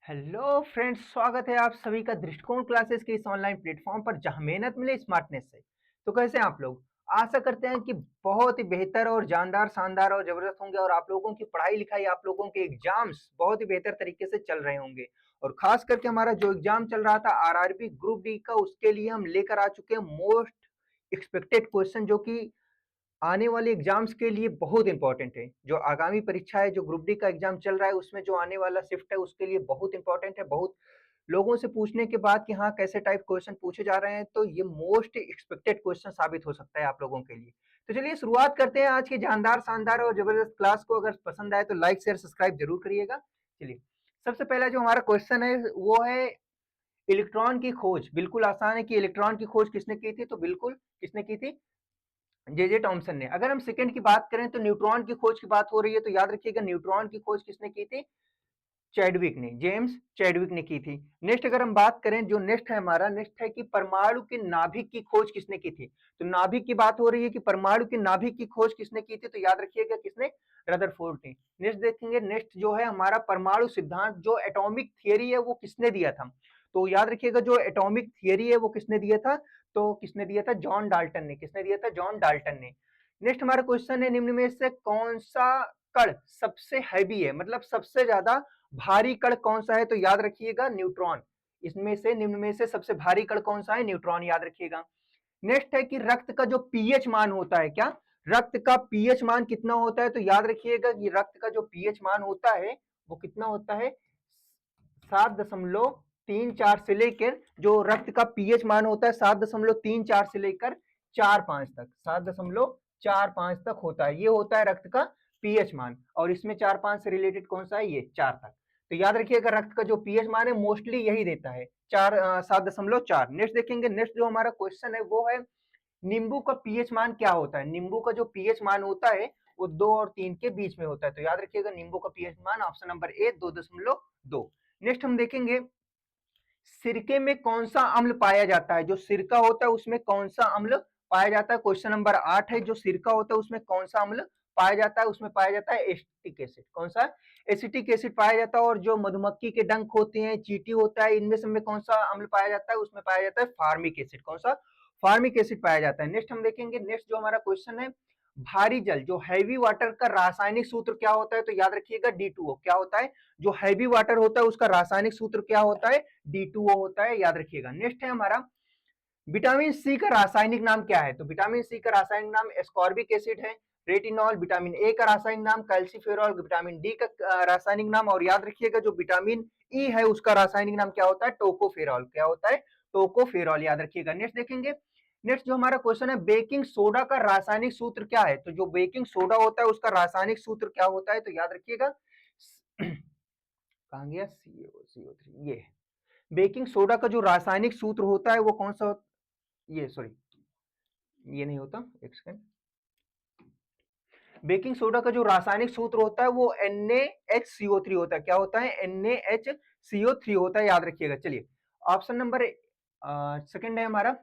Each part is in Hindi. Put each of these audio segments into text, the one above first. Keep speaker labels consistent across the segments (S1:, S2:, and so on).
S1: हेलो फ्रेंड्स, स्वागत है आप सभी का दृष्टिकोण क्लासेस के इस ऑनलाइन प्लेटफॉर्म पर जहां मेहनत मिले स्मार्टनेस से। तो कैसे हैं आप लोग? आशा करते हैं कि बहुत ही बेहतर और जानदार, शानदार और जबरदस्त होंगे और आप लोगों की पढ़ाई लिखाई, आप लोगों के एग्जाम्स बहुत ही बेहतर तरीके से चल रहे होंगे। और खास करके हमारा जो एग्जाम चल रहा था आरआरबी ग्रुप डी का, उसके लिए हम लेकर आ चुके हैं मोस्ट एक्सपेक्टेड क्वेश्चन, जो कि आने वाले एग्जाम्स के लिए बहुत इंपॉर्टेंट है। जो आगामी परीक्षा है, जो ग्रुप डी का एग्जाम चल रहा है, उसमें जो आने वाला शिफ्ट है उसके लिए बहुत इंपॉर्टेंट है। बहुत लोगों से पूछने के बाद कि हाँ कैसे टाइप क्वेश्चन पूछे जा रहे हैं, तो ये मोस्ट एक्सपेक्टेड क्वेश्चन साबित हो सकता है आप लोगों के लिए। तो चलिए शुरुआत करते हैं आज की जानदार, शानदार और जबरदस्त क्लास को। अगर पसंद आए तो लाइक शेयर सब्सक्राइब जरूर करिएगा। चलिए, सबसे पहला जो हमारा क्वेश्चन है वो है इलेक्ट्रॉन की खोज। बिल्कुल आसान है कि इलेक्ट्रॉन की खोज किसने की थी, तो बिल्कुल किसने की थी? जे टॉमसन ने। अगर हम सेकंड की बात करें तो न्यूट्रॉन की खोज की बात हो रही है, तो याद रखिएगा न्यूट्रॉन की खोज किसने की थी? चैडविक ने, जेम्स चैडविक ने की थी। नेक्स्ट अगर हम बात करें, जो नेक्स्ट है हमारा, नेक्स्ट है कि परमाणु के नाभिक की खोज किसने की थी? तो नाभिक की बात हो रही है कि परमाणु के नाभिक की खोज किसने की थी, तो याद रखिएगा किसने? रदरफोर्ड ने। नेक्स्ट देखेंगे, नेक्स्ट जो है हमारा परमाणु सिद्धांत, जो एटॉमिक थियरी है वो किसने दिया था? तो याद रखिएगा जो एटॉमिक थियरी है वो किसने दिया था? तो किसने दिया था? जॉन डाल्टन ने। किसने दिया था? जॉन डाल्टन ने। नेक्स्ट हमारा क्वेश्चन है, निम्न में से कौन सा कण सबसे हैवी है, मतलब सबसे ज्यादा भारी कण कौन सा है? तो याद रखिएगा न्यूट्रॉन। इसमें से, निम्न में से सबसे भारी कण कौन सा है? न्यूट्रॉन, याद रखिएगा। नेक्स्ट है कि रक्त का जो पीएच मान होता है, क्या रक्त का पीएच मान कितना होता है? तो याद रखिएगा कि रक्त का जो पीएच मान होता है वो कितना होता है? 7.34 से लेकर, जो रक्त का पीएच मान होता है 7.34 से लेकर 4.5 तक, 7.45 तक होता है। ये होता है रक्त का पीएच मान। और इसमें 4.5 से रिलेटेड कौन सा है? ये 4 तक। तो याद रखिएगा रक्त का जो पीएच मान है मोस्टली यही देता है, 7.4। नेक्स्ट देखेंगे, नेक्स्ट जो हमारा क्वेश्चन है वो है नींबू का पीएच मान क्या होता है? नींबू का जो पीएच मान होता है वो 2 और 3 के बीच में होता है। तो याद रखिएगा नींबू का पीएच मान ऑप्शन नंबर ए 2.2। नेक्स्ट हम देखेंगे, सिरके में कौन सा अम्ल पाया जाता है? जो सिरका होता है उसमें कौन सा अम्ल पाया जाता है? क्वेश्चन नंबर 8 है, जो सिरका होता है उसमें कौन सा अम्ल पाया जाता है? उसमें पाया जाता है एसिटिक एसिड। कौन सा? एसिटिक एसिड पाया जाता है। और जो मधुमक्खी के डंक होते हैं, चींटी होता है, इनमें सब में कौन सा अम्ल पाया जाता है? उसमें पाया जाता है फार्मिक एसिड। कौन सा? फार्मिक एसिड पाया जाता है। नेक्स्ट हम देखेंगे, नेक्स्ट जो हमारा क्वेश्चन है, भारी जल, जो हैवी वाटर का रासायनिक सूत्र क्या होता है? तो याद रखिएगा D2O। क्या होता है? जो हैवी वाटर होता है उसका रासायनिक सूत्र क्या होता है? D2O होता है, याद रखिएगा। नेक्स्ट है हमारा, विटामिन सी का रासायनिक नाम क्या है? तो विटामिन सी का रासायनिक नाम एस्कॉर्बिक एसिड है। रेटिनॉल। विटामिन ए का रासायनिक नाम कैल्सीफेरॉल। विटामिन डी का रासायनिक नाम, और याद रखिएगा जो विटामिन ई है उसका रासायनिक नाम क्या होता है? टोकोफेरॉल। क्या होता है? टोकोफेरॉल, याद रखिएगा। नेक्स्ट देखेंगे, नेक्स्ट जो हमारा क्वेश्चन है, बेकिंग सोडा का रासायनिक सूत्र क्या है? तो जो बेकिंग सोडा होता है उसका रासायनिक सूत्र क्या होता है? तो याद रखिएगा कहां गया? CO3। ये बेकिंग सोडा का जो रासायनिक सूत्र होता है वो कौन सा? ये सॉरी, ये नहीं होता, एक सेकंड। बेकिंग सोडा का जो रासायनिक सूत्र होता है वो NaHCO3 होता है। क्या होता है? NaHCO3 होता है, याद रखिएगा। चलिए, ऑप्शन नंबर सेकंड है हमारा,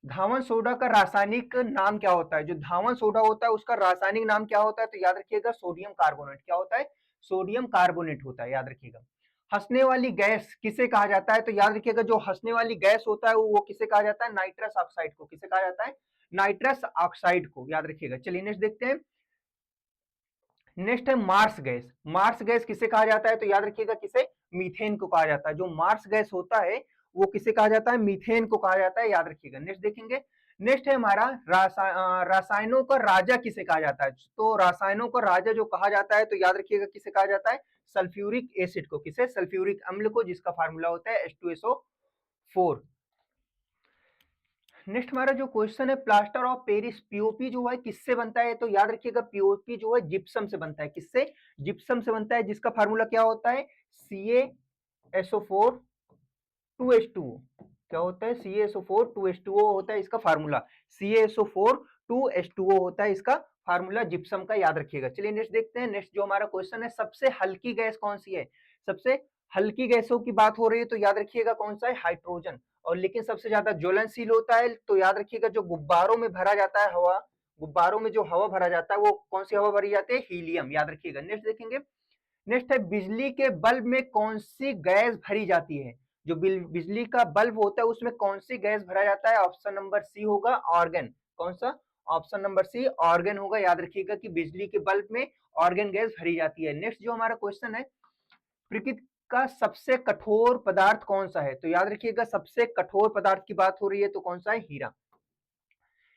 S1: धावन सोडा का रासायनिक नाम क्या होता है? जो धावन सोडा होता है उसका रासायनिक नाम क्या होता है? तो याद रखिएगा सोडियम कार्बोनेट। क्या होता है? सोडियम कार्बोनेट होता है, याद रखिएगा। हंसने वाली गैस किसे कहा जाता है? तो याद रखिएगा जो हंसने वाली गैस होता है वो किसे कहा जाता है? नाइट्रस ऑक्साइड को। किसे कहा जाता है? नाइट्रस ऑक्साइड को, याद रखिएगा। चलिए नेक्स्ट देखते हैं, नेक्स्ट है मार्स गैस। मार्स गैस किसे कहा जाता है? तो याद रखिएगा किसे? मीथेन को कहा जाता है। जो मार्स गैस होता है वो किसे कहा जाता है? मीथेन को कहा जाता है, याद रखिएगा। नेक्स्ट देखेंगे, नेक्स्ट है हमारा रासायनों का राजा किसे कहा जाता है? तो रासायनों का राजा जो कहा जाता है, तो याद रखिएगा किसे कहा जाता है? सल्फ्यूरिक एसिड को। किसे? सल्फ्यूरिक अम्ल को, जिसका फार्मूला होता है H2SO4। नेक्स्ट हमारा जो क्वेश्चन है, प्लास्टर ऑफ पेरिस, पीओपी जो है किससे बनता है? तो याद रखिएगा पीओपी जो है जिप्सम से बनता है। किससे? जिप्सम से बनता है, जिसका फार्मूला क्या होता है? CaSO4 2H2O। क्या होता है? CaSO4 2H2O होता है इसका फार्मूला। CaSO4 2H2O होता है इसका फार्मूला जिप्सम का, याद रखिएगा। चलिए नेक्स्ट देखते हैं, नेक्स्ट जो हमारा क्वेश्चन है, सबसे हल्की गैस कौन सी है? सबसे हल्की गैसों की बात हो रही है तो याद रखिएगा कौन सा है? हाइड्रोजन। और लेकिन सबसे ज्यादा ज्वलनशील होता है, तो याद रखिएगा जो गुब्बारों में भरा जाता है हवा, गुब्बारों में जो हवा भरा जाता है वो कौन सी हवा भरी जाती है? हीलियम, याद रखिएगा। नेक्स्ट देखेंगे, नेक्स्ट है बिजली के बल्ब में कौन सी गैस भरी जाती है? जो बिजली का बल्ब होता है उसमें कौन सी गैस भरा जाता है? ऑप्शन नंबर सी होगा ऑर्गन। कौन सा? ऑप्शन नंबर सी ऑर्गन होगा। याद रखिएगा कि बिजली के बल्ब में ऑर्गन गैस भरी जाती है। नेक्स्ट जो हमारा क्वेश्चन है, प्रकृति का सबसे कठोर पदार्थ कौन सा है? तो याद रखिएगा सबसे कठोर पदार्थ की बात हो रही है तो कौन सा है? हीरा।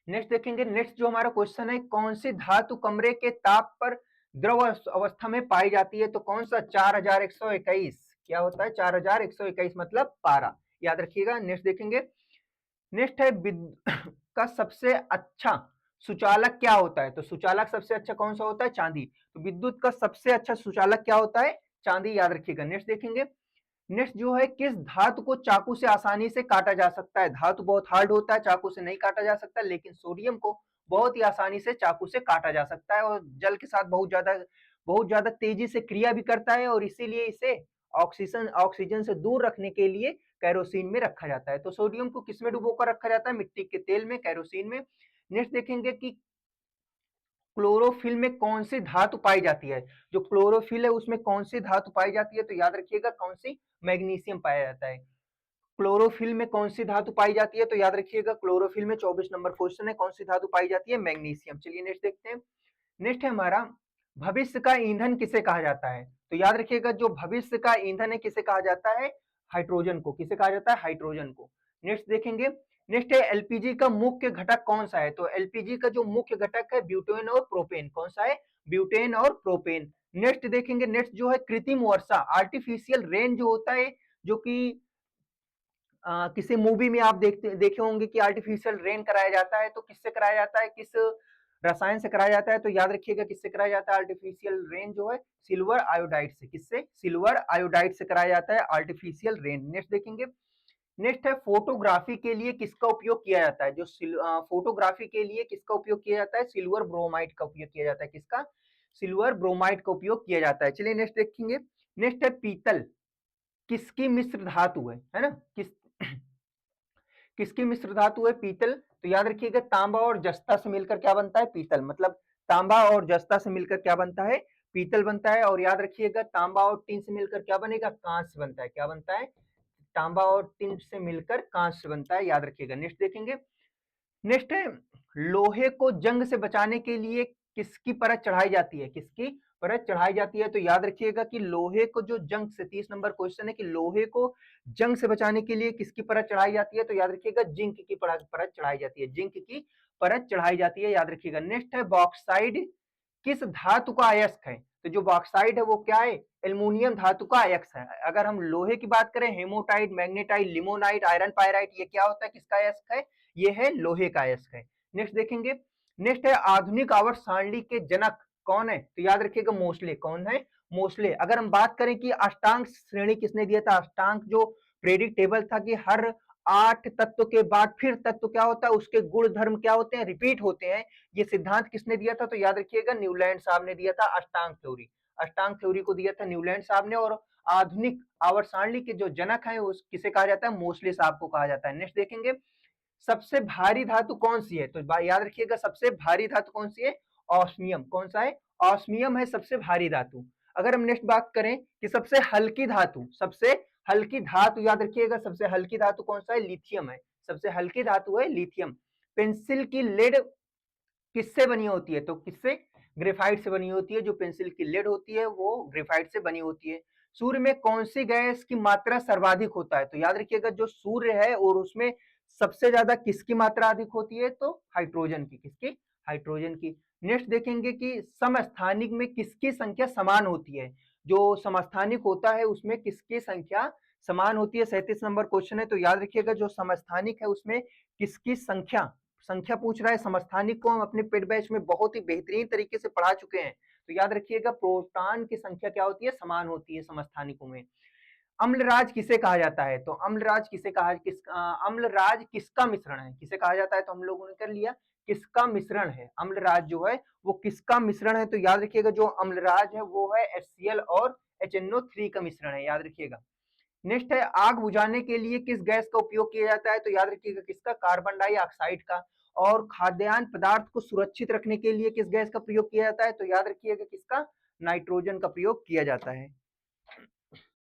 S1: नेक्स्ट देखेंगे, नेक्स्ट जो हमारा क्वेश्चन है, कौन सी धातु कमरे के ताप पर द्रव अवस्था में पाई जाती है? तो कौन सा? 4121। क्या होता है 4121? मतलब पारा। याद रखिएगा। नेक्स्ट देखेंगे, नेक्स्ट है विद्युत का सबसे अच्छा सुचालक क्या होता है? तो सुचालक सबसे अच्छा कौन सा होता है? चांदी। तो विद्युत का सबसे अच्छा सुचालक क्या होता है? चांदी। याद रखिएगा। नेक्स्ट देखेंगे, नेक्स्ट जो है, किस धातु को चाकू से आसानी से काटा जा सकता है? धातु बहुत हार्ड होता है, चाकू से नहीं काटा जा सकता, लेकिन सोडियम को बहुत ही आसानी से चाकू से काटा जा सकता है और जल के साथ बहुत ज्यादा तेजी से क्रिया भी करता है और इसीलिए इसे ऑक्सीजन ऑक्सीजन से दूर रखने के लिए कैरोसिन में रखा जाता है। तो सोडियम को किस में डुबो कर रखा जाता है? मिट्टी के तेल में, कैरोसिन में। नेक्स्ट देखेंगे कि क्लोरोफिल में कौन सी धातु पाई जाती है? जो क्लोरोफिल है उसमें कौन सी धातु पाई जाती है? तो याद रखिएगा कौन सी? मैग्नीशियम पाया जाता है। क्लोरोफिल में कौन सी धातु पाई जाती है? तो याद रखिएगा क्लोरोफिल में 24 नंबर क्वेश्चन है, कौन सी धातु पाई जाती है? मैग्नीशियम। चलिए नेक्स्ट देखते हैं। नेक्स्ट है हमारा, भविष्य का ईंधन किसे कहा जाता है? तो याद रखिएगा जो भविष्य का ईंधन है किसे कहा जाता है? हाइड्रोजन को। किसे कहा जाता है? हाइड्रोजन को। नेक्स्ट देखेंगे, नेक्स्ट है एलपीजी का मुख्य घटक कौन सा है? तो एलपीजी का जो मुख्य घटक है ब्यूटेन और प्रोपेन। कौन सा है? ब्यूटेन और प्रोपेन। नेक्स्ट देखेंगे, नेक्स्ट जो है कृत्रिम वर्षा, आर्टिफिशियल रेन जो होता है, जो कि किसी मूवी में आप देखे होंगे कि आर्टिफिशियल रेन कराया जाता है, तो किससे कराया जाता है? किस रसायन से कराया जाता है? तो याद रखिएगा किससे कराया जाता है आर्टिफिशियल रेन जो है? सिल्वर आयोडाइड से। किससे? सिल्वर आयोडाइड से कराया जाता है आर्टिफिशियल रेन। नेक्स्ट देखेंगे, नेक्स्ट है फोटोग्राफी के लिए किसका उपयोग किया जाता है? जो फोटोग्राफी के लिए किसका उपयोग किया जाता है? सिल्वर ब्रोमाइड का उपयोग किया जाता है। किसका? सिल्वर ब्रोमाइड का उपयोग किया जाता है। चलिए नेक्स्ट देखेंगे, नेक्स्ट है पीतल किसकी मिश्र धातु है ना? किसकी मिश्र धातु है पीतल? तो याद रखिएगा तांबा और जस्ता से मिलकर क्या बनता है? पीतल। मतलब तांबा और जस्ता से मिलकर क्या बनता है? पीतल बनता है। और याद रखिएगा तांबा और टिन से मिलकर क्या बनेगा? कांस्य बनता है। क्या बनता है? तांबा और टिन से मिलकर कांस्य बनता है। याद रखिएगा। नेक्स्ट देखेंगे, नेक्स्ट है लोहे को जंग से बचाने के लिए किसकी परत चढ़ाई जाती है? किसकी परत चढ़ाई जाती है? तो याद रखिएगा कि लोहे को जो जंग से 30 नंबर क्वेश्चन है कि लोहे को जंग से बचाने के लिए किसकी परत चढ़ाई जाती है? तो याद रखिएगा जिंक की परत चढ़ाई जाती है। जिंक की परत चढ़ाई जाती है। याद रखिएगा। नेक्स्ट है बॉक्साइड किस धातु का अयस्क है? तो जो बॉक्साइड है वो क्या है? एल्युमिनियम धातु का अयस्क है। अगर हम लोहे की बात करें, हेमोटाइट, मैग्नेटाइट, लिमोनाइट, आयरन पायराइट, ये क्या होता है? किसका अयस्क है? ये है लोहे का अयस्क है। नेक्स्ट देखेंगे, नेक्स्ट है आधुनिक आवर्त सारणी के जनक कौन है? तो याद रखिएगा मोस्ले। कौन है? मोस्ले। अगर हम बात करें कि अष्टांग श्रेणी किसने दिया था? अष्टांग जो पीरियोडिक टेबल था कि हर 8 तत्व के बाद फिर तत्व क्या होता है, उसके गुण धर्म क्या होते हैं? रिपीट होते हैं। ये सिद्धांत किसने दिया था? तो याद रखिएगा न्यूलैंड साहब ने दिया था अष्टांग थ्योरी। अष्टांग थ्योरी को दिया था न्यूलैंड साहब ने। और आधुनिक आवर्त सारणी के जो जनक है उस किसे कहा जाता है? मोस्ले साहब को कहा जाता है। नेक्स्ट देखेंगे, सबसे भारी धातु कौन सी है? तो याद रखिएगा सबसे भारी धातु कौन सी है? ऑस्मियम। कौन सा है? ऑस्मियम है सबसे भारी धातु। अगर हम नेक्स्ट बात करें कि सबसे हल्की धातु, सबसे हल्की धातु याद रखिएगा सबसे हल्की धातु कौन सा है? लिथियम है। सबसे हल्की धातु है लिथियम। पेंसिल की लेड किससे बनी होती है? तो किससे? ग्रेफाइट से बनी होती है। जो पेंसिल की लेड होती है वो ग्रेफाइट से बनी होती है। सूर्य में कौन सी गैस की मात्रा सर्वाधिक होता है? तो याद रखिएगा जो सूर्य है और उसमें सबसे ज्यादा किसकी मात्रा अधिक होती है? तो हाइड्रोजन की। किसकी? हाइड्रोजन की। नेक्स्ट देखेंगे कि समस्थानिक में किसकी संख्या समान होती है? जो समस्थानिक होता है उसमें किसकी संख्या समान होती है? 37 नंबर क्वेश्चन है। तो याद रखिएगा जो समस्थानिक है उसमें किसकी संख्या संख्या पूछ रहा है। समस्थानिक को हम अपने पेड बैच में बहुत ही बेहतरीन तरीके से पढ़ा चुके हैं। तो याद रखिएगा प्रोटॉन की संख्या क्या होती है? समान होती है समस्थानिकों में। अम्लराज किसे कहा जाता है? तो अम्लराज किसे कहा अम्लराज किसका मिश्रण है? किसे कहा जाता है? तो हम लोगों ने कर लिया किसका मिश्रण है। अम्लराज जो है वो किसका मिश्रण है? तो याद रखिएगा जो अम्लराज है वो है HCl और HNO3 का मिश्रण है। याद रखिएगा। नेक्स्ट है आग बुझाने के लिए किस गैस का उपयोग किया जाता है? तो याद रखिएगा किसका? कार्बन डाइऑक्साइड का। और खाद्यान्न पदार्थ को सुरक्षित रखने के लिए किस गैस का प्रयोग किया जाता है? तो याद रखिएगा किसका? नाइट्रोजन का प्रयोग किया जाता है।